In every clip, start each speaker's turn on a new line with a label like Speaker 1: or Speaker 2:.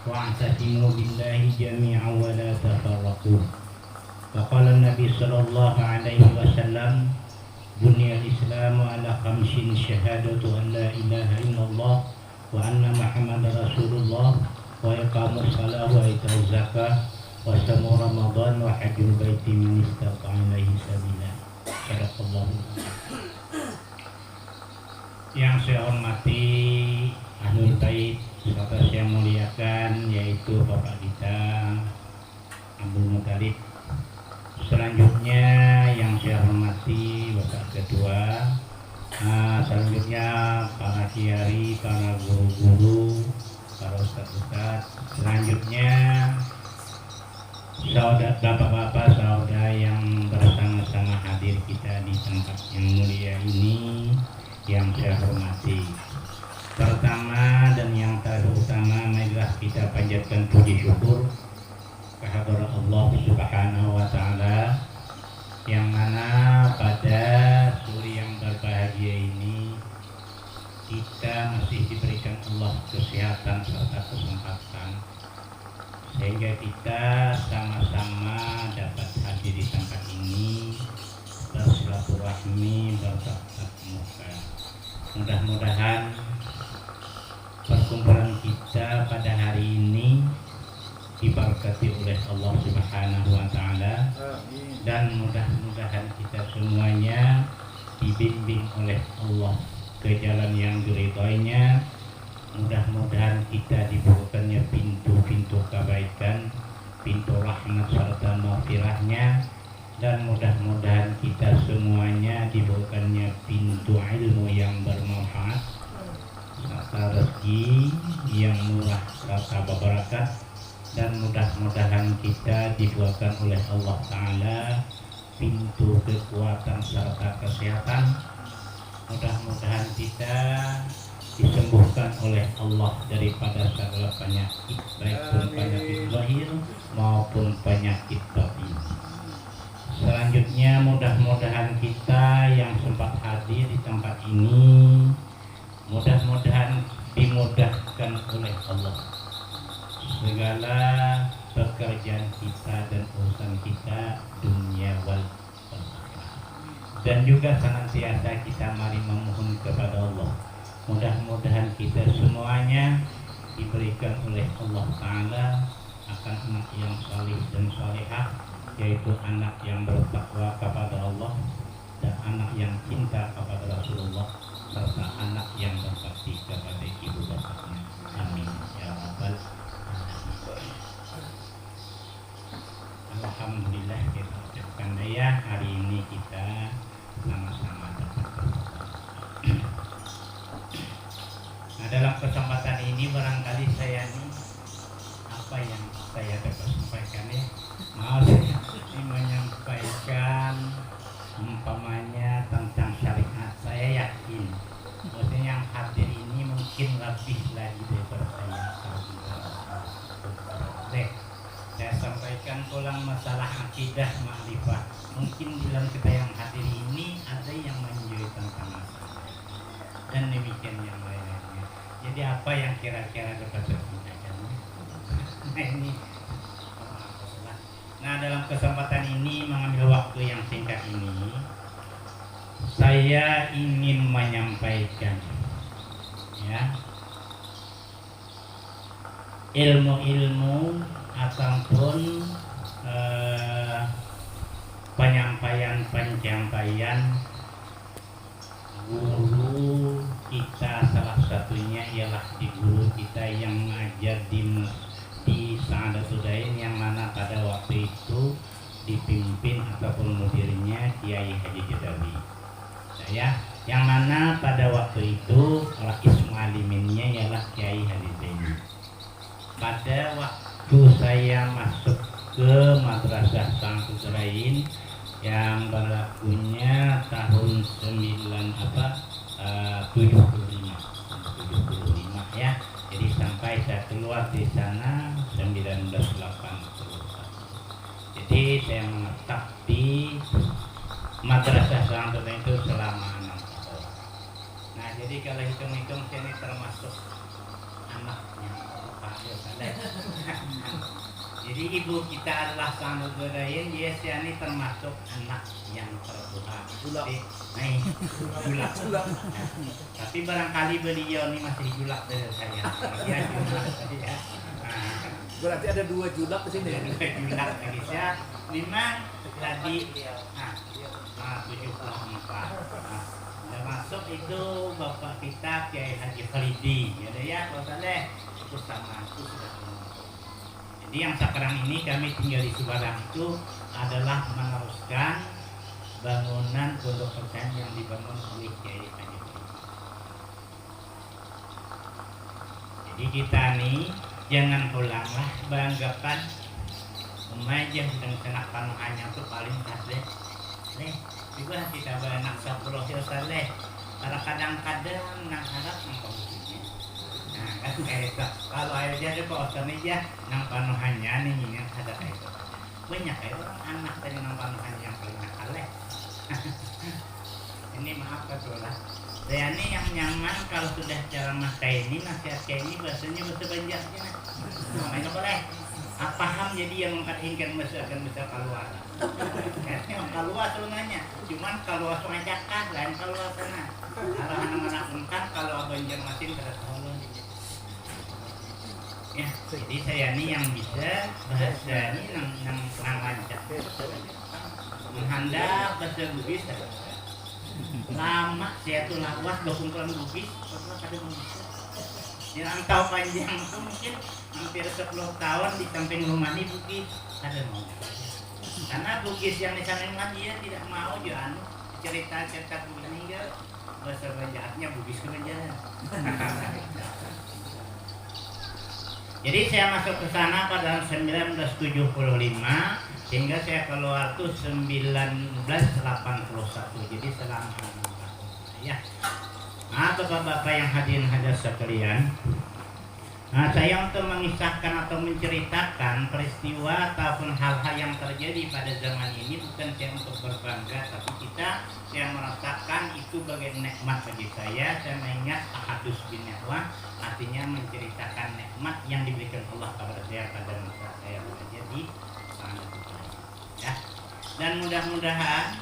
Speaker 1: واعتصموا بالله جميعا ولا تفرقوا. وقال النبي صلى الله عليه وسلم بني الإسلام على 5 شهادة أن لا إله إلا الله وأن محمد رسول الله وإقام الصلاة وإيتاء الزكاة وصوم رمضان وحج البيت من استطاع إليه سبيلا. Sadaqallahu. Yang saya hormati Ahlul Bait serta saya muliakan yaitu Bapak kita Abdul Muthalib. Selanjutnya yang saya hormati Bapak Ketua, selanjutnya para kiai, para guru-guru, para ustadz-ustadz, selanjutnya saudara bapak-bapak, saudara yang bersama-sama hadir kita di tempat yang mulia ini yang saya hormati. Pertama dan yang terutama, marilah kita panjatkan puji syukur kehadirat Allah Subhanahu wa taala yang mana pada sore yang berbahagia ini kita masih diberikan Allah kesehatan serta kesempatan sehingga kita sama-sama dapat hadir di tempat ini bersilaturahmi, bertatap muka. Mudah-mudahan perkumpulan kita pada hari ini diberkati oleh Allah Subhanahu wa taala dan mudah-mudahan kita semuanya dibimbing oleh Allah ke jalan yang diridhoinya. Mudah-mudahan kita dibukakannya pintu-pintu kebaikan, pintu rahmat serta maghfirahnya, dan mudah-mudahan kita semuanya dibukakannya pintu ilmu yang bermanfaat serta rezeki yang murah serta berberkah, dan mudah-mudahan kita dibukakan oleh Allah Ta'ala pintu kekuatan serta kesehatan. Mudah-mudahan kita disembuhkan oleh Allah daripada segala penyakit, baik pun penyakit zahir maupun penyakit batin. Selanjutnya mudah-mudahan kita yang sempat hadir di tempat ini mudah-mudahan dimudahkan oleh Allah segala pekerjaan kita dan urusan kita dunia wal akhirah, dan juga senantiasa kita mari memohon kepada Allah mudah-mudahan kita semuanya diberikan oleh Allah Ta'ala akan anak yang salih dan salihah, yaitu anak yang bertakwa kepada Allah dan anak yang cinta kepada Rasulullah serta anak yang berbakti kepada ibu bapaknya. Amin ya rabbal alamin. Alhamdulillah kita ucapkan ya, hari ini kita sama-sama dapat bersama. Nah, dalam kesempatan ini barangkali saya ini apa yang saya dapat sampaikan ya, mau ini menyampaikan umpamanya tentang syariat. Saya yakin maksudnya yang hadir ini mungkin lebih lagi daripada saya sampaikan ulang masalah akidah ma'rifah. Mungkin dalam kita yang hadir ini ada yang menjadi tentang masalah dan demikian yang lainnya. Jadi apa yang kira-kira dapat saya sampaikan? Nah ini. Nah, dalam kesempatan ini mengambil waktu yang singkat ini, saya ingin menyampaikan ya ilmu-ilmu ataupun penyampaian guru kita, salah satunya ialah di guru kita yang mengajar di Sa'adatul Dain, yang mana pada waktu itu dipimpin ataupun mudirnya Kiai Haji Jadawi. Saya yang mana pada waktu itu rakis mualliminnya ialah Kiai Haji Zaini. Pada waktu saya masuk ke Madrasah Sa'adatul Dain yang berlakunya tahun 75 ya. Jadi sampai saya keluar di sana 1981. Jadi saya menetap di Madrasah Sa'adatul Dain itu selama 6 tahun. Nah, jadi kalau hitung-hitung saya ini termasuk anaknya Pak Yosale. Jadi ibu kita adalah Samuderayan, dia ini termasuk anak yang tertua. Julak. Tapi barangkali beliau ini masih julak dari saya. Dia julak tadi ya.
Speaker 2: Berarti ada 2 julak di sini.
Speaker 1: Ada 2 julak lagi ya. Memang tadi 74. Termasuk itu bapak kita Kiai Haji Faridi. Ya, Pak Saleh itu sama itu sudah. Jadi yang sekarang ini kami tinggal di Subarang itu adalah meneruskan bangunan pondok pesantren yang dibangun oleh Kiai Haji. Jadi kita nih jangan pulanglah beranggapan remaja sedang kena panuhannya tuh paling kasih. Juga kita beranak sapuluh saleh. Kadang-kadang nak harap engkau kan kayak itu. Kalau aja ada poster aja nang panuhannya nih yang ada kayak itu. Banyak kayak orang anak dari nang panuhan yang paling nakal. Ini maaf katulah. Saya ini yang nyaman kalau sudah ceramah kayak ini, nasihat kayak ini bahasanya bahasa Banjarnya. Namanya boleh. Paham jadi yang mengkatinkan bahasa keluar. Yang keluar sebenarnya. Cuman kalau sengajakah lain keluar sana. Kalau anak-anak kan kalau Banjarmasin kada tahu. Ya, jadi saya ini yang bisa bahasa ini nang lancar. Menghandap bahasa Bugis. Lama saya tuh lawas kumpulan Bugis, pernah kada bisa. Jangkau panjang itu mungkin hampir 10 tahun di samping rumah ini Bugis ada mau. Karena Bugis yang di sana dia tidak mau jual cerita-cerita begini enggak bahasa Banjarnya Bugis kebanjaran. Jadi saya masuk ke sana pada 1975 hingga saya keluar tuh 1981. Jadi selama 6 tahun. Ya. Nah, Bapak-bapak yang hadir sekalian, saya untuk mengisahkan atau menceritakan peristiwa ataupun hal-hal yang terjadi pada zaman ini bukan saya untuk berbangga, tapi saya merasakan itu sebagai nikmat bagi saya. Saya mengingat ahadus bin ni'mah, artinya menceritakan nikmat yang diberikan Allah kepada saya pada masa saya bekerja di sana. Ya. Dan mudah-mudahan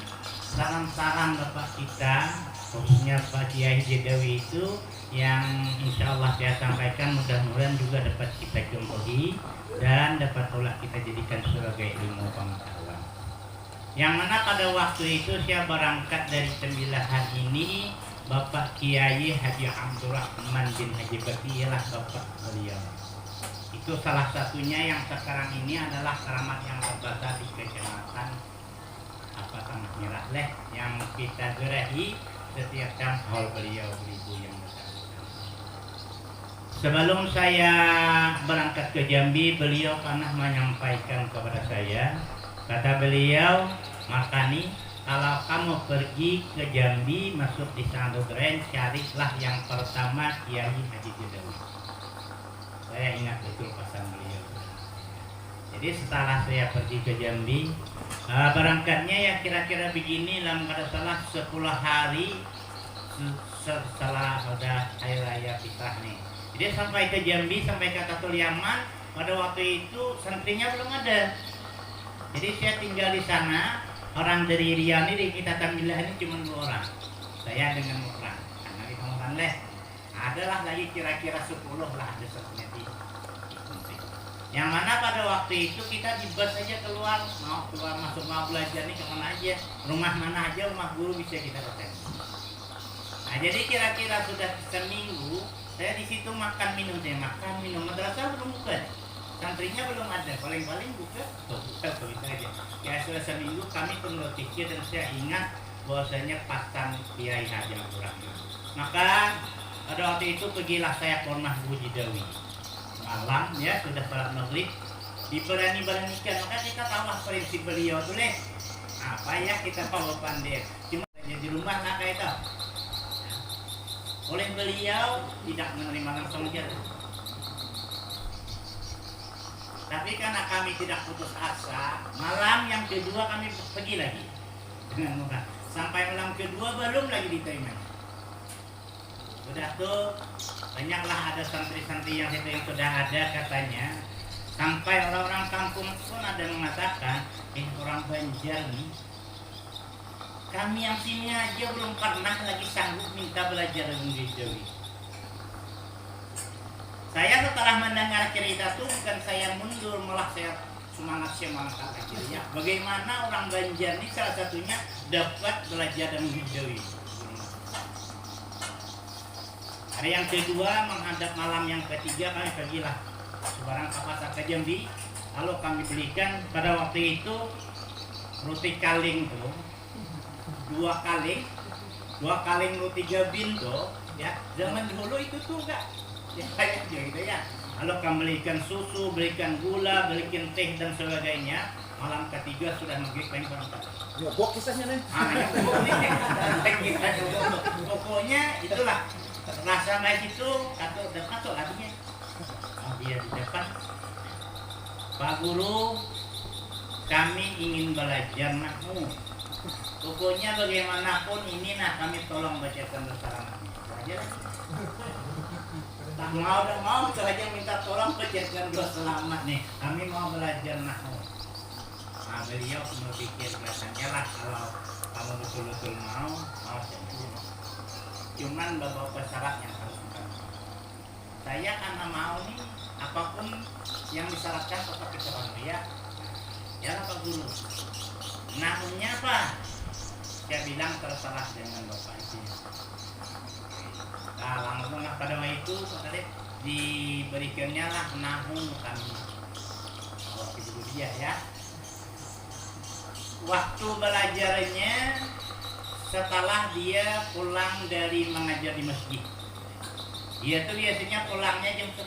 Speaker 1: saran-saran Bapak kita, khususnya Pak Kiai Jedawi itu yang insya Allah saya sampaikan mudah-mudahan juga dapat kita contohi dan dapat pula kita jadikan sebagai ilmu pengetahuan. Yang mana pada waktu itu saya berangkat dari Tembilahan ini, Bapak Kiai Haji Abdurrahman bin Haji Bakti ialah bapak beliau. Itu salah satunya yang sekarang ini adalah keramat yang terbesar di kecamatan Tanah Merah yang kita gerahi setiap jam haul beliau beribu yang besar. Sebelum saya berangkat ke Jambi, beliau pernah menyampaikan kepada saya, kata beliau, Makani, kalau kamu pergi ke Jambi masuk di Samuderayan, carilah yang pertama Kiai Haji Jedawi. Saya ingat betul pesan beliau. Jadi setelah saya pergi ke Jambi, berangkatnya ya kira-kira begini, dalam kada salah 10 hari setelah ada hari raya Fitrah nih. Jadi sampai ke Jambi, sampai ke Katul Yaman, pada waktu itu santrinya belum ada. Jadi saya tinggal di sana. Orang dari Riau ini di kita Tembilahan ini cuma 2 orang. Saya dengan orang. Karena di Kamuran adalah lagi kira-kira 10 lah ada satunya di. Yang mana pada waktu itu kita di bus aja keluar masuk mau belajar nih kemana aja, rumah mana aja, rumah guru bisa kita datang. Nah jadi kira-kira sudah seminggu saya di situ makan minum madrasah belum buka, santrinya belum ada, paling-paling buka begitu aja. Ya sudah seminggu kami bernotifikasi dan saya ingat bahwasanya pasang Kiai Haji Abdurrahman. Maka pada waktu itu pergilah saya ke rumah Bu Jedawi. Malam ya sudah salat maghrib, diberani-beranikan. Maka kita tahu prinsip beliau tuh apa ya, kita tahu pandai cuma di rumah nak kayak itu oleh beliau tidak menerima langsung aja. Tapi karena kami tidak putus asa, malam yang kedua kami pergi lagi dengan mudah. Sampai malam kedua belum lagi diterima. Sudah tuh banyaklah ada santri-santri yang sudah ada katanya. Sampai orang-orang kampung pun ada mengatakan, orang Banjar nih, kami yang sini aja belum pernah lagi sanggup minta belajar ilmu Jawi. Saya setelah mendengar cerita itu bukan saya mundur, malah saya semangat akhirnya. Bagaimana orang Banjar ini salah satunya dapat belajar ilmu Jawi. Hari yang kedua menghadap malam yang ketiga kami pergilah sebarang kapas ke Jambi. Lalu kami belikan pada waktu itu roti kaling tuh dua kaling roti gabin tuh ya, zaman dulu itu tuh enggak ya kayak gitu ya. Lalu kami belikan susu, belikan gula, belikan teh dan sebagainya. Malam ketiga sudah maghrib paling kurang tak.
Speaker 2: Ya, buat kisahnya nih.
Speaker 1: Pokoknya itulah rasa naik itu atau artinya dia di depan, Pak Guru, kami ingin belajar nahwu. Pokoknya bagaimanapun ini kami tolong bacakan bersama. Aja lah. Tak mau saja minta tolong bacakan bersama nih. Kami mau belajar nahwu. Nah, beliau berpikir kelihatannya lah kalau kamu betul-betul mau saja. Cuman beberapa syarat yang harus kita. Saya karena mau nih apapun yang disyaratkan tetap kita bantu ya Pak Guru. Nahwunya apa? Saya bilang terserah dengan Bapak itu. Nah langsung pada waktu itu diberikannya lah nahwu kami. Waktu itu dia ya. Waktu belajarnya setelah dia pulang dari mengajar di masjid. Dia tuh biasanya pulangnya jam 10.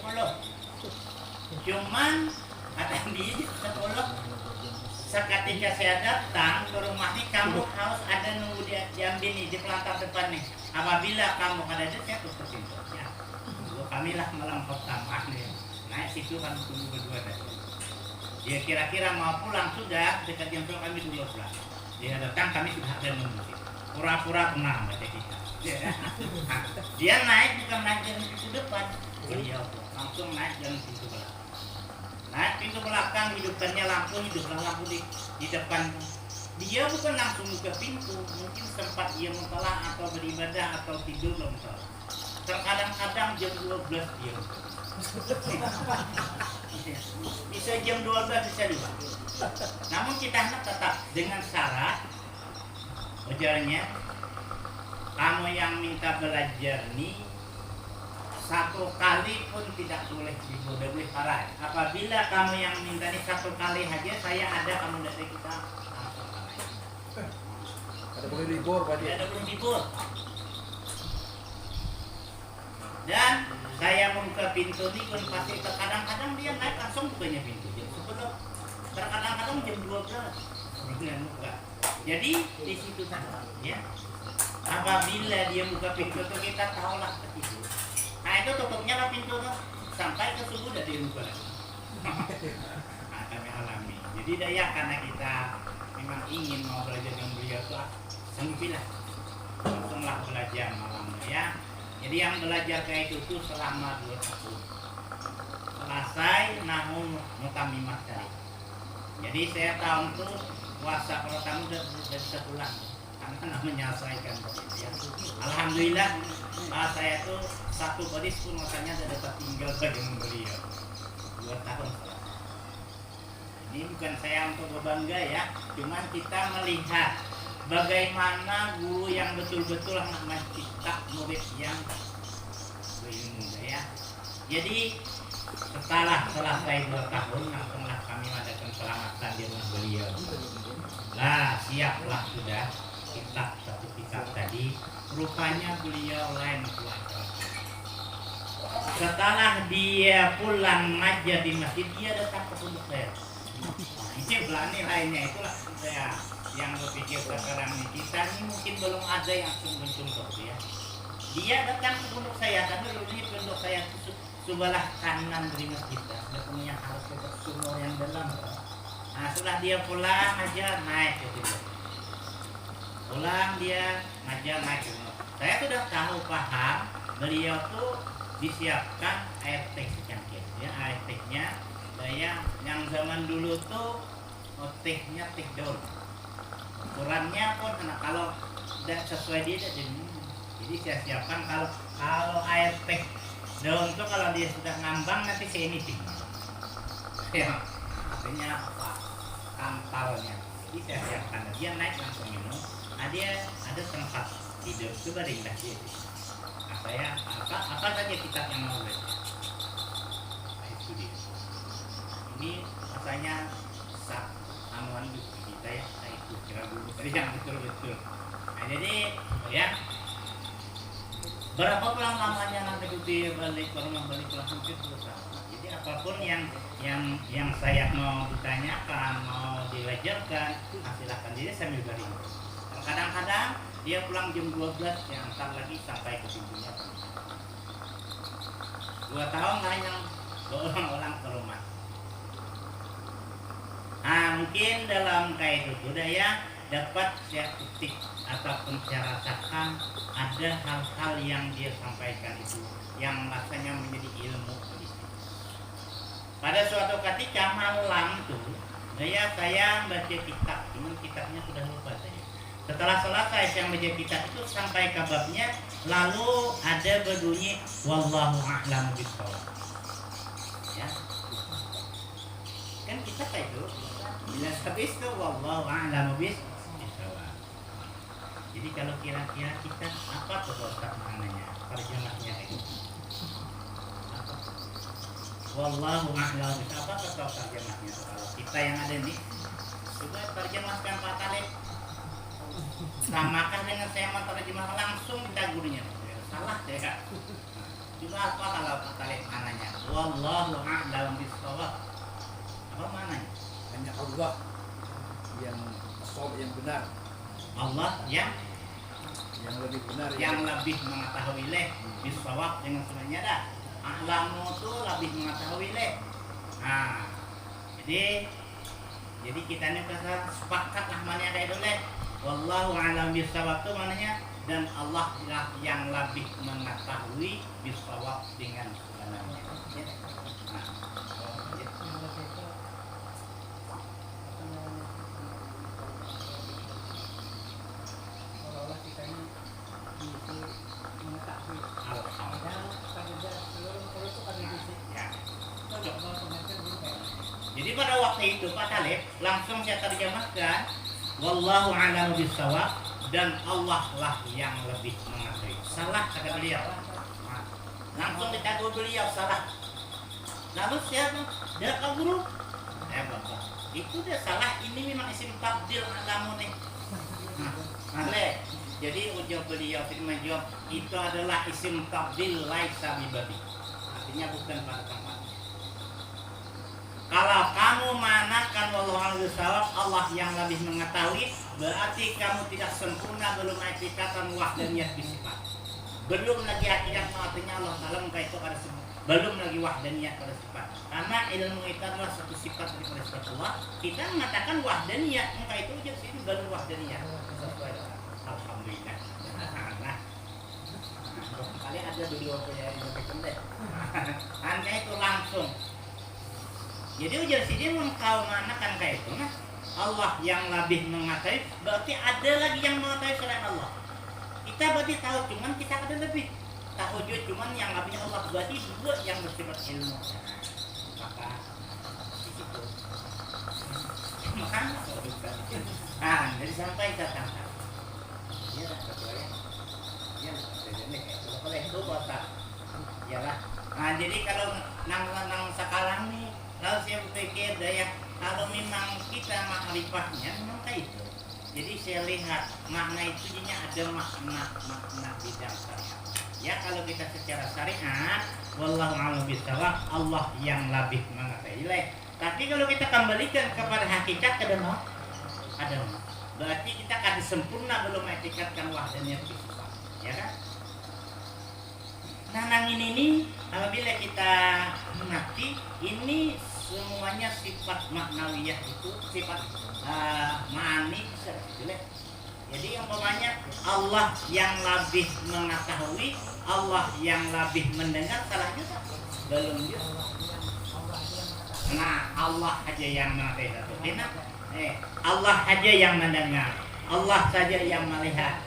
Speaker 1: Cuman kata dia jam 10 seketika saya datang ke rumah ini, kamu harus ada nunggu di Jambi nih di pelantar depan nih. Apabila kamu ada di saya tutup pintu ya. Kami lah malam pertama nih. Nah situ kan tunggu berdua tadi. Dia kira-kira mau pulang sudah dekat jam 10 kami dulu pulang. Dia datang kami sudah ada nunggu. Pura-pura tenang baca kita. Dia naik bukan naik jalan pintu depan, beliau langsung naik jalan pintu belakang. Naik pintu belakang, hidupkannya lampu, hidupkan lampu di depan. Dia bukan langsung buka pintu, mungkin sempat dia mentelah atau beribadah atau tidur belum tahu. Terkadang-kadang jam 12 dia. Bisa jam 12 bisa juga. Namun kita tetap dengan syarat ujarnya, kamu yang minta belajar nih satu kali pun tidak boleh diboleh parah. Apabila kamu yang minta nih satu kali aja saya ada, kamu dari kita
Speaker 2: Ada boleh libur Pak.
Speaker 1: Ada boleh libur. Dan saya membuka pintu nih pun pasti terkadang-kadang dia naik langsung bukanya pintu jam 10. Terkadang-kadang jam 12 dengan buka. Jadi di situ saja ya. Apabila dia buka pintu itu kita tahulah ketidur. Nah itu tutupnya lah pintu tuh sampai ke subuh udah dibuka lagi. Nah, kami alami. Jadi daya karena kita memang ingin mau belajar dengan beliau tuh sanggupilah. Langsunglah belajar malam ya. Jadi yang belajar kayak itu tuh selama 2 tahun. Selesai namun mutamimah tadi. Jadi saya tahun tuh puasa pertama udah bisa pulang. Karena menyelesaikan ya. Alhamdulillah saya tuh satu badis pun makanya ada dapat tinggal dengan beliau 2 tahun selesai. Ini bukan saya untuk berbangga ya, cuman kita melihat bagaimana guru yang betul-betul mencipta murid yang berilmu ya. Jadi setelah selesai 2 tahun langsunglah kami mengadakan selamatan di rumah beliau. Lah siaplah sudah kitab satu kitab tadi, rupanya beliau lain puasa. Setelah dia pulang ngajar di masjid, dia datang ke pondok saya. Ini belani lainnya, itulah saya yang berpikir sekarang ini kita ini mungkin belum ada yang sungguh-sungguh ya. Dia datang ke pondok saya, karena dulu pondok saya sebelah kanan dari masjid, dia punya harus ke sumur yang dalam. Nah setelah dia pulang aja naik ke situ. Pulang dia ngajar naik. Saya sudah tahu paham beliau tuh disiapkan air teh secangkir ya, air tehnya yang zaman dulu tuh tehnya teh daun. Ukurannya pun kalau tidak sesuai dia tidak jadi minum. Jadi saya siapkan kalau air teh daun tuh kalau dia sudah ngambang nanti saya ini sih. Ya, artinya apa? Kantalnya. Jadi saya siapkan dia naik langsung minum. Nah, dia ada tempat tidur itu berindah dia. Nah, saya apa saja kitab yang mau baca. Nah, itu dia. Ini rasanya sak anuan kita ya, nah, itu kira dulu tadi yang betul-betul. Nah, jadi ya berapa pulang lamanya nanti balik langsung ke selesai. Jadi apapun yang saya mau ditanyakan, mau dilajarkan, silahkan jadi sambil balik. Kadang-kadang dia pulang jam 12, ya antar lagi sampai ke pintunya. 2 tahun lah yang berulang-ulang ke rumah. Nah, mungkin dalam kayak itu budaya dapat saya kutip ataupun saya rasakan ada hal-hal yang dia sampaikan itu yang rasanya menjadi ilmu. Pada suatu ketika malam tuh, saya baca kitab, cuman kitabnya sudah lupa saya. Setelah selesai saya baca kitab itu sampai ke babnya, lalu ada berbunyi wallahu a'lam bishawab. Ya. Kan kita kayak itu, bila habis itu wallahu a'lam bishawab. Jadi kalau kira-kira kita apa tuh Ustaz maknanya? Terjemahnya itu. Wallahu a'lam bishawab. Apa tuh terjemahnya? Kalau kita yang ada nih, coba terjemahkan Pak Talib. Samakan dengan saya menerjemah langsung kita gurunya. Salah ya. Coba apa kalau Pak Talib maknanya? Wallahu a'lam bishawab. Apa maknanya?
Speaker 2: Hanya Allah yang ashab yang benar.
Speaker 1: Allah yang
Speaker 2: lebih benar,
Speaker 1: yang lebih mengetahui leh bisawab dengan sebenarnya dah. A'lamu itu lebih mengetahui leh. Nah, jadi kita ini pasal sepakat lah mana ada itu leh. Wallahu a'lam bisawab itu maknanya dan Allah lah yang lebih mengetahui bisawab dengan sebenarnya. Ya. Nah, ya. Jadi pada waktu itu Pak Talib langsung saya terjemahkan wallahu a'lam bishawab dan Allah lah yang lebih mengetahui. Salah kata beliau. Nah, langsung ditegur beliau salah. Lalu siapa? Dia ke guru. Bapak. Itu dia salah. Ini memang isim tabdil alamu nih. Nah, jadi ujar beliau firman jawab itu adalah isim tabdil laisa bibadi. Artinya bukan pada tempat. Kalau kamu manakan wallahu a'lam bishawab Allah yang lebih mengetahui, berarti kamu tidak sempurna belum hakikatan wahdaniyah bisifat. Belum lagi hakikat artinya Allah Taala itu pada sifat. Belum lagi wahdaniyah pada sifat. Karena ilmu itu adalah satu sifat daripada sifat Allah. Kita mengatakan wahdaniyah, maka itu jadi sini baru wahdaniyah. Alhamdulillah. Nah, kali ada beliau punya ilmu deh. Hanya itu langsung. Jadi ujar sini engkau manakan kayak itu nah Allah yang lebih mengetahui berarti ada lagi yang mengetahui selain Allah. Kita berarti tahu cuman kita ada lebih tahu juga cuman yang lebih Allah berarti dua yang bersifat ilmu. Maka di situ. Makanya jadi sampai kita tangkap. Iya lah betul ya. Iya jadi kalau itu botak. Iyalah. Nah jadi kalau nang sekarang nih lalu saya berpikir daya kalau memang kita makrifahnya memang kayak itu. Jadi saya lihat makna itu ada makna di dalam syariat. Ya kalau kita secara syariat, wallahu a'lam bishawab Allah yang lebih mengetahui. Tapi kalau kita kembalikan kepada hakikat ada berarti kita akan sempurna belum hakikatkan wahdaniyah itu. Ya kan? Nah nang ini apabila kita mengerti ini semuanya sifat maknawiyah itu sifat ma'ani jelek. Jadi umpamanya Allah yang lebih mengetahui, Allah yang lebih mendengar salah juga belum juga. Nah, Allah aja yang mengetahui satu. Allah aja yang mendengar, Allah saja yang melihat,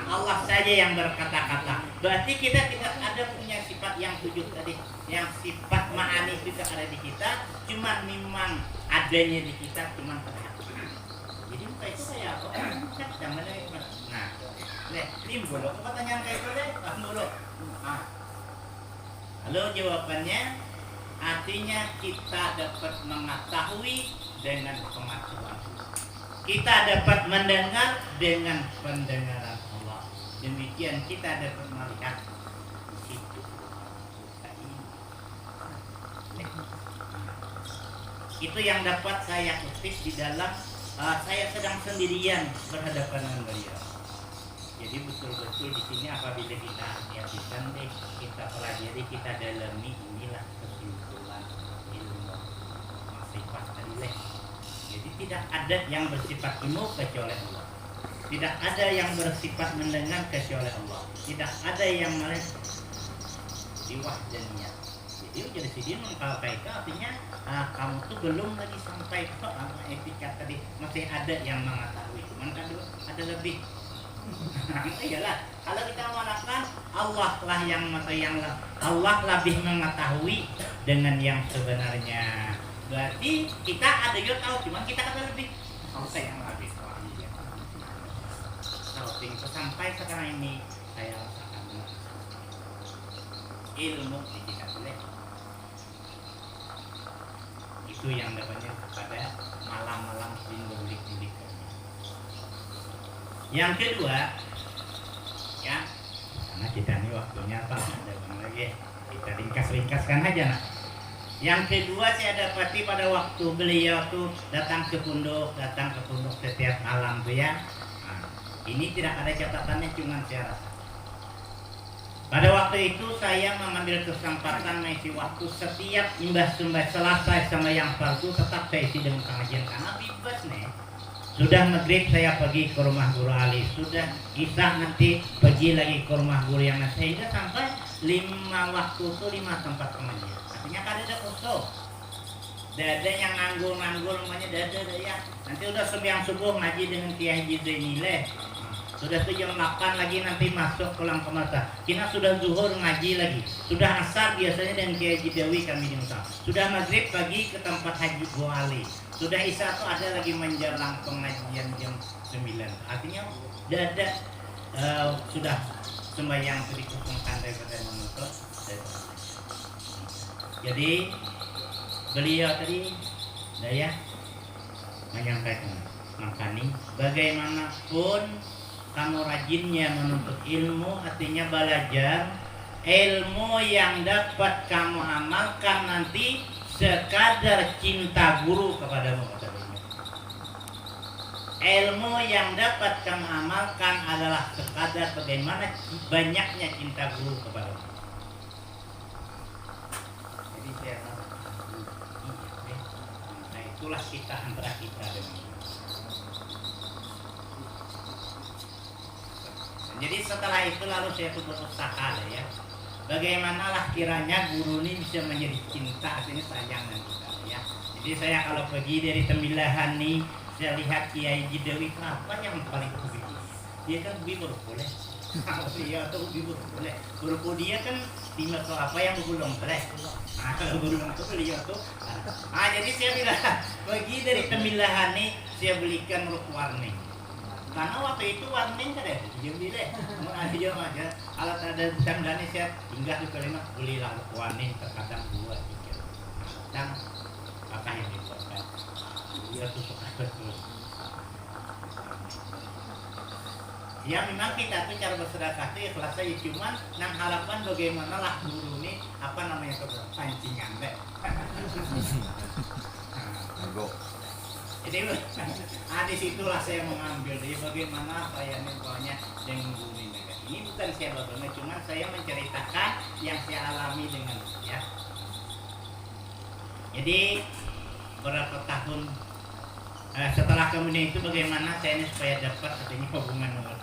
Speaker 1: Allah saja yang berkata-kata. Berarti kita tidak ada punya sifat yang tujuh tadi, yang sifat ma'ani itu ada di kita, cuma memang adanya di kita cuma terhadap. Jadi muka itu kayak apa? Yang mana? Nah, timbul pertanyaan kayak itu deh, dulu. Lalu jawabannya, artinya kita dapat mengetahui dengan pengetahuan. Kita dapat mendengar dengan pendengaran Allah. Demikian kita dapat melihat itu. Itu yang dapat saya kutip di dalam saya sedang sendirian berhadapan dengan beliau. Jadi betul-betul di sini apabila kita lihatkan deh, kita pelajari, kita dalami, inilah kesimpulan ilmu sifat tadi leh. Jadi tidak ada yang bersifat ilmu kecuali Allah. Tidak ada yang bersifat mendengar kecuali Allah. Tidak ada yang melihat diwahdaniya. Jadi dari sini mengkaitkan artinya kamu tuh belum lagi sampai ke etika tadi, masih ada yang mengetahui. Cuman kan ada lebih. Iyalah, kalau kita mengatakan Allah lah yang Allah lebih mengetahui dengan yang sebenarnya. Berarti kita ada juga tahu, cuman kita kata lebih. Allah yang lebih tahu. Sampai sekarang ini saya rasakan ilmu etika itu yang dapatnya pada malam-malam simbol-simbolik. Yang kedua, ya, karena kita ini waktunya apa? Ada bang lagi, kita ringkas-ringkaskan aja nak. Yang kedua saya dapati pada waktu beliau tuh datang ke pondok setiap malam tuh ya. Nah, ini tidak ada catatannya, cuma saya rasa. Pada waktu itu saya mengambil kesempatan mengisi waktu setiap imbas-imbas selesai sama yang fardu tetap saya isi dengan pengajian karena bebas nih. Sudah maghrib saya pergi ke rumah guru Ali, sudah isya nanti pergi lagi ke rumah guru yang lain, sehingga sampai 5 waktu itu 5 tempat pengajian. Artinya kan ada kosong, ada yang nganggur namanya ada ya. Nanti udah sembahyang subuh ngaji dengan Kiai Jidenile, sudah tuh jam 8 lagi nanti masuk pulang ke masa. Kita sudah zuhur ngaji lagi, sudah asar biasanya dengan Kiai Jidewi kami di Nusa. Sudah maghrib pagi ke tempat Haji Guru Ali. Sudah isya tuh ada lagi menjelang pengajian jam 9. Artinya ada sudah sembahyang dikosongkan daripada menutup. Jadi beliau tadi daya menyampaikan makanya bagaimanapun kamu rajinnya menuntut ilmu, artinya belajar ilmu yang dapat kamu amalkan nanti sekadar cinta guru kepadamu. Ilmu yang dapat kamu amalkan adalah sekadar bagaimana banyaknya cinta guru kepadamu. Jadi saya nah itulah kita antara kita dengan. Jadi setelah itu lalu saya berusaha ya. Bagaimanalah kiranya guru ini bisa menjadi cinta, artinya sayang dan kita ya. Jadi saya kalau pergi dari Tembilahan nih, saya lihat Kiai Jidewi apa yang paling hobi. Dia kan hobi berboleh. Iya atau hobi berboleh. Berboleh dia kan timah atau apa yang bergulung boleh. Nah kalau bergulung itu beliau tuh. Jadi saya bilang pergi dari Tembilahan nih, saya belikan rok warni. Karena waktu itu warning kan ya, dia beli deh. Mau ada jam aja. Kalau ada tandanya saya tinggal di kalimat belilah warning terkadang 2 3. Dan apa yang dibuatkan? Dia tuh suka betul. Ya memang kita tuh cara bersedekah itu ikhlas aja, cuman nang harapan bagaimana lah guru ini apa namanya tuh pancingan deh. Jadi disitulah saya mengambil dari bagaimana saya pokoknya dengan bumi mereka. Ini bukan saya bagaimana, cuma saya menceritakan yang saya alami dengan ya. Jadi berapa tahun setelah kemudian itu bagaimana saya ini supaya dapat artinya hubungan nomor.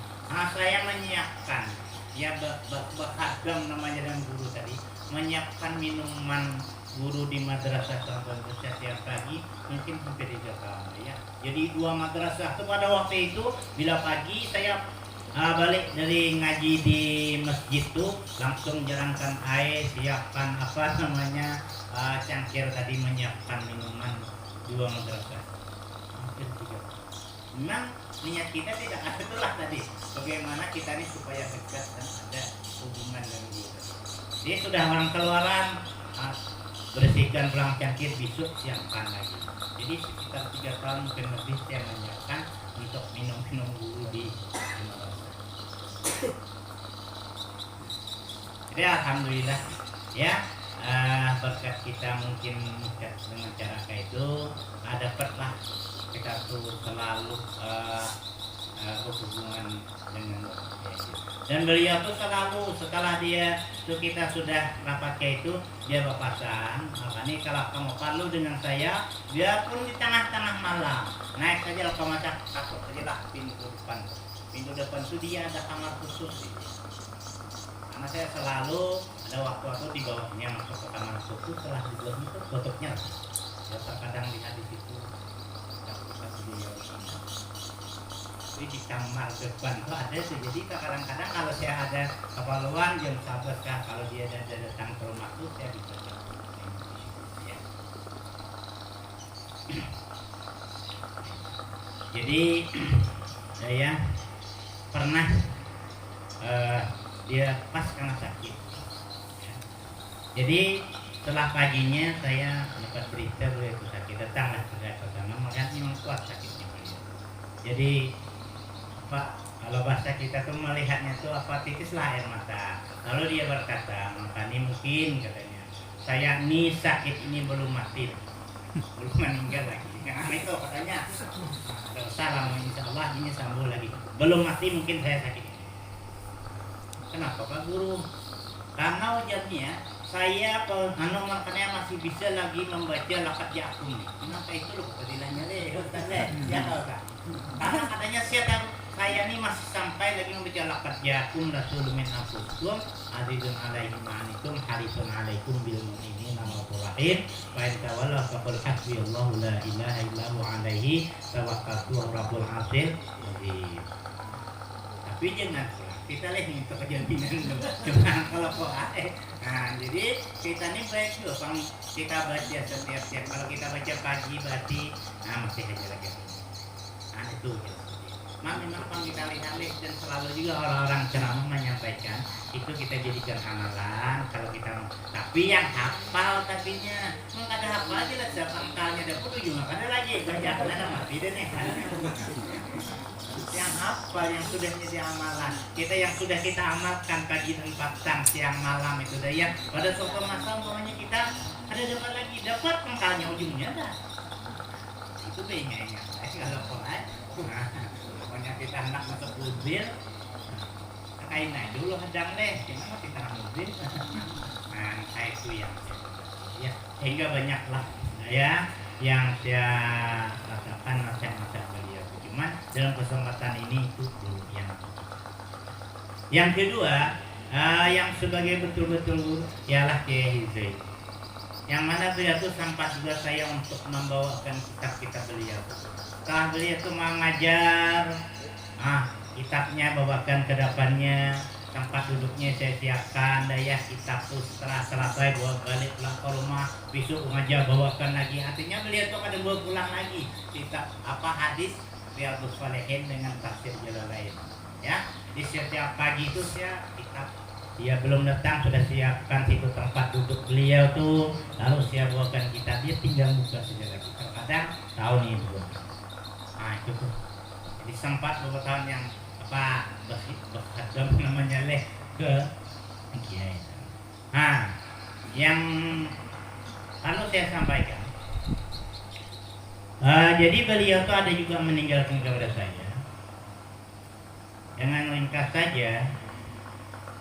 Speaker 1: Saya menyiapkan ya beragam namanya dengan guru tadi, menyiapkan minuman guru di madrasah contohnya setiap pagi mungkin hampir 3 tahun ya. Jadi 2 madrasah itu pada waktu itu bila pagi saya balik dari ngaji di masjid tuh langsung jalankan air, siapkan apa namanya cangkir tadi, menyiapkan minuman 2 madrasah hampir 3. Memang niat kita tidak ada, itulah tadi bagaimana kita ini supaya dekat dan ada hubungan dengan dia. Dia sudah orang keluaran, bersihkan pulang cangkir, besok siapkan lagi. Jadi sekitar 3 tahun mungkin lebih saya menyiapkan untuk minum-minum dulu di madrasah. Jadi alhamdulillah ya, berkat kita mungkin dengan cara kayak itu dapatlah kita tuh selalu berhubungan dengan dan beliau tuh selalu setelah dia tuh kita sudah rapat kayak itu dia berpesan, makanya kalau kamu perlu dengan saya biarpun di tengah-tengah malam naik saja kalau kamu takut saja lah pintu depan itu dia ada kamar khusus gitu. Karena saya selalu ada waktu-waktu di bawahnya masuk ke kamar khusus, setelah dibuat itu tutupnya ya, terkadang lihat di situ jadi di kamar depan itu ada sih. Jadi kadang-kadang kalau saya ada keperluan jam sabar kah, kalau dia ada datang ke rumah tuh saya bisa ya. Jadi saya pernah dia pas karena sakit ya. Jadi setelah paginya saya dapat berita beliau itu sakit, datanglah saya ke sana melihat memang kuat sakitnya beliau. Jadi Pak, kalau bahasa kita tuh melihatnya tuh apa, titislah air mata. Lalu dia berkata, makanya mungkin katanya saya nih sakit ini belum mati, belum meninggal lagi. Karena itu katanya salam, insya Allah ini sembuh lagi, belum mati mungkin saya sakit. Kenapa Pak Guru? Karena ujarnya saya makanya masih bisa lagi membaca laqad ja'akum. Kenapa itu loh keadilannya deh Ustaz deh. Ya tahu tak? Karena katanya saya ini masih sampai lagi membaca laqad ja'akum rasulun min anfusikum azizun 'alaihi ma anittum harisun 'alaikum bil mu'minina ra'ufur rahim wa in tawallaw faqul hasbiyallahu la ilaha illa huwa 'alaihi tawakkaltu wa rabbul 'arsyil azim. Tapi jangan kita lihat untuk kejadian cuma kalau kok nah jadi kita ini baik loh bang, kita baca setiap kalau kita baca pagi berarti masih aja lagi itu memang bang kita lihat dan selalu juga orang-orang ceramah menyampaikan itu kita jadikan amalan kalau kita, tapi yang hafal tapinya nggak ada hafal aja lah siapa angkalnya dapat juga nggak ada lagi banyak ada mati deh nih yang hafal yang sudah menjadi amalan kita, yang sudah kita amalkan pagi dan petang siang malam itu dah ya, pada suatu masa umpamanya kita ada dapat lagi, dapat pangkalnya ujungnya dah itu bengenya kalau Quran pokoknya kita hendak masuk mobil kain naik dulu hadang deh gimana kita mobil nah kayak itu yang ya sehingga banyaklah ya yang saya rasakan masa-masa beliau. Cuman dalam kesempatan ini itu yang kedua yang sebagai betul-betul ialah Kiai Zaid, yang mana beliau itu sempat juga saya untuk membawakan kitab-kitab beliau. Setelah beliau itu mengajar kitabnya bawakan ke depannya, tempat duduknya saya siapkan daya kitab itu setelah selesai bawa balik pulang ke rumah, besok mengajar bawakan lagi, artinya beliau itu ada bawa pulang lagi kitab hadis Riyadhus Shalihin dengan tafsir Jalalain ya. Di setiap pagi itu saya kitab dia belum datang sudah siapkan situ tempat duduk beliau tuh, lalu saya bawakan kitab, dia tinggal buka saja lagi, terkadang tahun ini belum. Itu tuh jadi sempat beberapa tahun yang berkhadam namanya ke Kiai. Yang lalu saya sampaikan jadi beliau tuh ada juga meninggalkan kepada saya. Dengan ringkas saja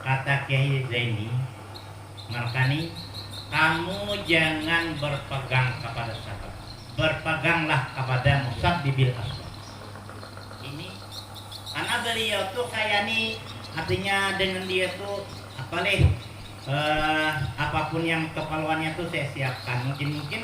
Speaker 1: kata Kiai Zaini Markani, kamu jangan berpegang kepada sahabat, berpeganglah kepada Musabbibil Asbab. Ini karena beliau tuh kayak nih, artinya dengan dia tuh apapun yang keperluannya tuh saya siapkan. Mungkin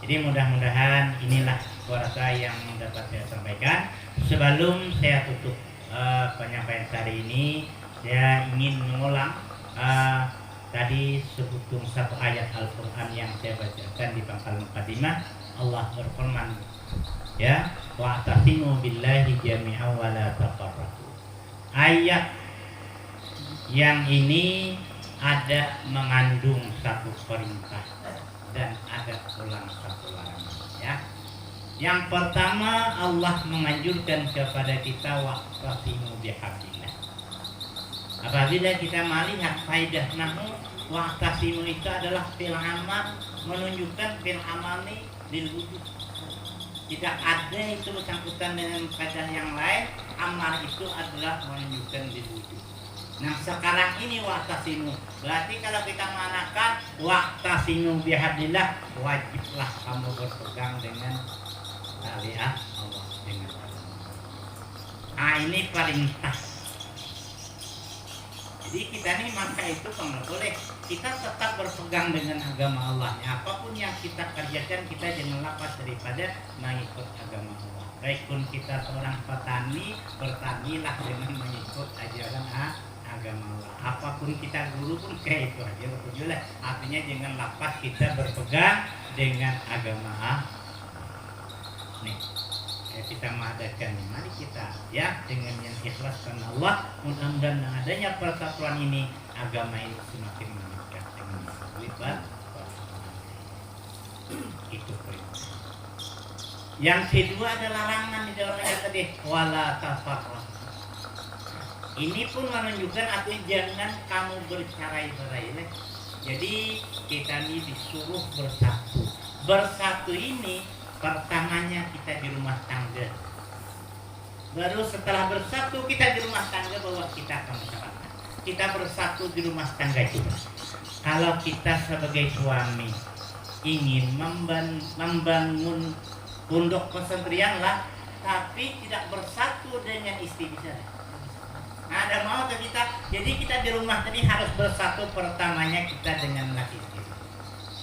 Speaker 1: Jadi mudah-mudahan inilah suara yang dapat saya sampaikan. Sebelum saya tutup penyampaian hari ini, saya ingin mengulang tadi sebutung satu ayat Al-Quran yang saya bacakan di pangkal mukadimah. Allah berfirman, ya, wa'tasimu billahi jami'an wa la tafarraqu. Ayat yang ini ada mengandung satu perintah dan ada ulang satu larangan, ya. Yang pertama, Allah menganjurkan kepada kita wa'tasimu bihablillah. Apabila kita melihat faidah nahu wa'tasimu itu adalah fil amal, menunjukkan fil amali lil wujud. Tidak ada itu bersangkutan dengan faidah yang lain. Amal itu adalah menunjukkan lil wujud. Nah sekarang ini wa'tasimu, berarti kalau kita mengatakan wa'tasimu bihablillah, wajiblah kamu berpegang dengan tali Allah, dengan Allah. Nah ini perintah. Jadi kita nih maka itu kalau boleh kita tetap berpegang dengan agama Allah. Apapun yang kita kerjakan, kita jangan lepas daripada mengikut agama Allah. Baik pun kita seorang petani, bertanilah dengan mengikut ajaran agama Allah. Apapun kita guru pun kayak itu aja, betul. Artinya jangan lepas kita berpegang dengan agama Allah. Nih, kita mengadakan, mari kita ya dengan yang ikhlas karena Allah. Mudah-mudahan adanya persatuan ini, agama ini semakin meningkat dengan lebar. Itu perintah. Yang kedua adalah larangan di dalam ayat tadi, wala tafarraq. Ini pun menunjukkan artinya jangan kamu bercerai-berai. Jadi kita ini disuruh bersatu. Bersatu ini pertamanya kita di rumah tangga. Baru setelah bersatu kita di rumah tangga bahwa kita akan masyarakat. Kita bersatu di rumah tangga juga. Kalau kita sebagai suami ingin membangun pondok pesantren lah, tapi tidak bersatu dengan istri bisa. Ada mau ke kita. Jadi kita di rumah tadi harus bersatu pertamanya kita dengan laki istri.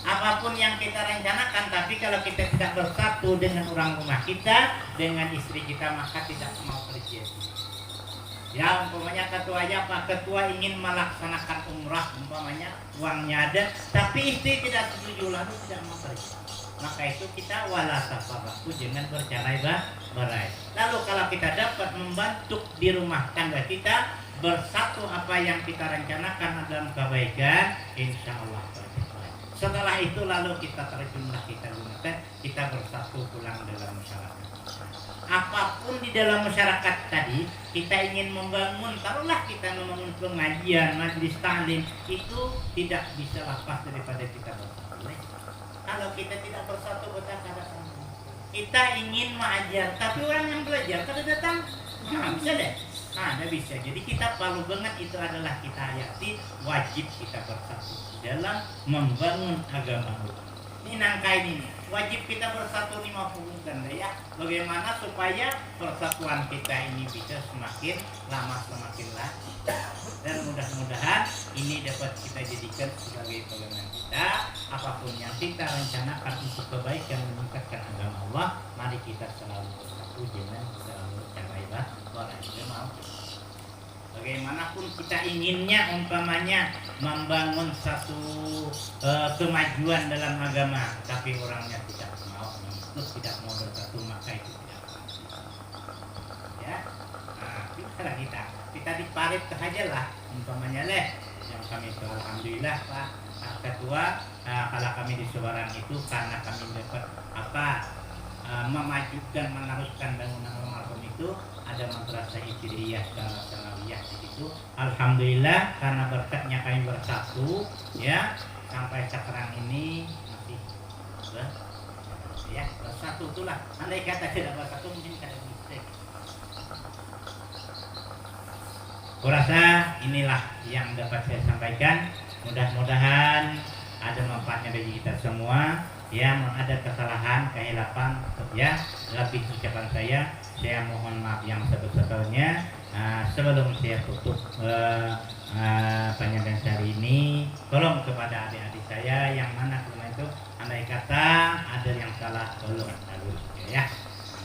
Speaker 1: Apapun yang kita rencanakan, tapi kalau kita tidak bersatu dengan orang rumah kita, dengan istri kita, maka tidak mau terjadi. Ya umpamanya ketuanya Pak Ketua ingin melaksanakan umrah, umpamanya uangnya ada, tapi istri tidak setuju, lalu tidak mau terjadi. Maka itu kita wala tafarraqu, jangan bercerai-berai. Lalu kalau kita dapat membantu di rumah tangga kita bersatu apa yang kita rencanakan dalam kebaikan, insya Allah. Setelah itu lalu kita terjunlah, kita gunakan, kita bersatu pulang dalam masyarakat. Apapun di dalam masyarakat tadi kita ingin membangun, taruhlah kita membangun pengajian, majelis taklim, itu tidak bisa lepas daripada kita bersatu. Kalau kita tidak bersatu, betapa kita ingin mengajar, tapi orang yang belajar kada datang, bisa deh. Ada bisa. Jadi kita perlu banget itu adalah kita hayati, wajib kita bersatu dalam membangun agama Allah. Ini nangka ini nih. Wajib kita bersatu 50 ganda ya. Bagaimana supaya persatuan kita ini bisa semakin lama semakin lanjut. Dan mudah-mudahan ini dapat kita jadikan sebagai pegangan kita. Apapun yang kita rencanakan untuk kebaikan meningkatkan agama Allah, mari kita selalu bersatu, jangan selalu cerai-berai. Mau bagaimanapun kita inginnya umpamanya membangun satu kemajuan dalam agama, tapi orangnya tidak mau, tidak mau bersatu, maka itu tidak ya. Nah, kita diparit saja lah umpamanya yang kami tahu. Alhamdulillah Pak Ketua, kalau kami di Semarang itu karena kami dapat memajukan, meneruskan bangunan almarhum itu, ada madrasah ibtidaiyah sanawiyah di situ. Alhamdulillah karena berkatnya kami bersatu ya, sampai sekarang ini masih ya bersatu itulah. Andai kata tidak bersatu mungkin kada bisa. Kurasa inilah yang dapat saya sampaikan. Mudah-mudahan ada manfaatnya bagi kita semua. Ya, ada kesalahan, kehilapan, ya, lebih ucapan saya mohon maaf yang sebesar-besarnya. Sebelum saya tutup penyampaian hari ini, tolong kepada adik-adik saya yang mana wabarakatuh. Andai kata ada yang salah tolong halus ya.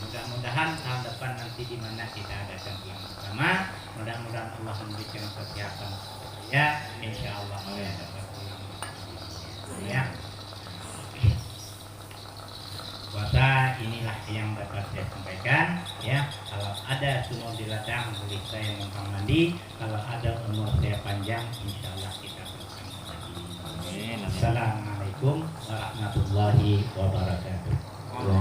Speaker 1: Mudah-mudahan tahun depan nanti di mana kita adakan yang bersama, mudah-mudahan Allah memberikan kesehatan ya, insya Allah saya dapat ya. Puasa inilah yang dapat saya sampaikan ya. Kalau ada sumur di ladang boleh saya numpang mandi. Kalau ada umur saya panjang, insya Allah kita bersama lagi. Assalamualaikum warahmatullahi wabarakatuh.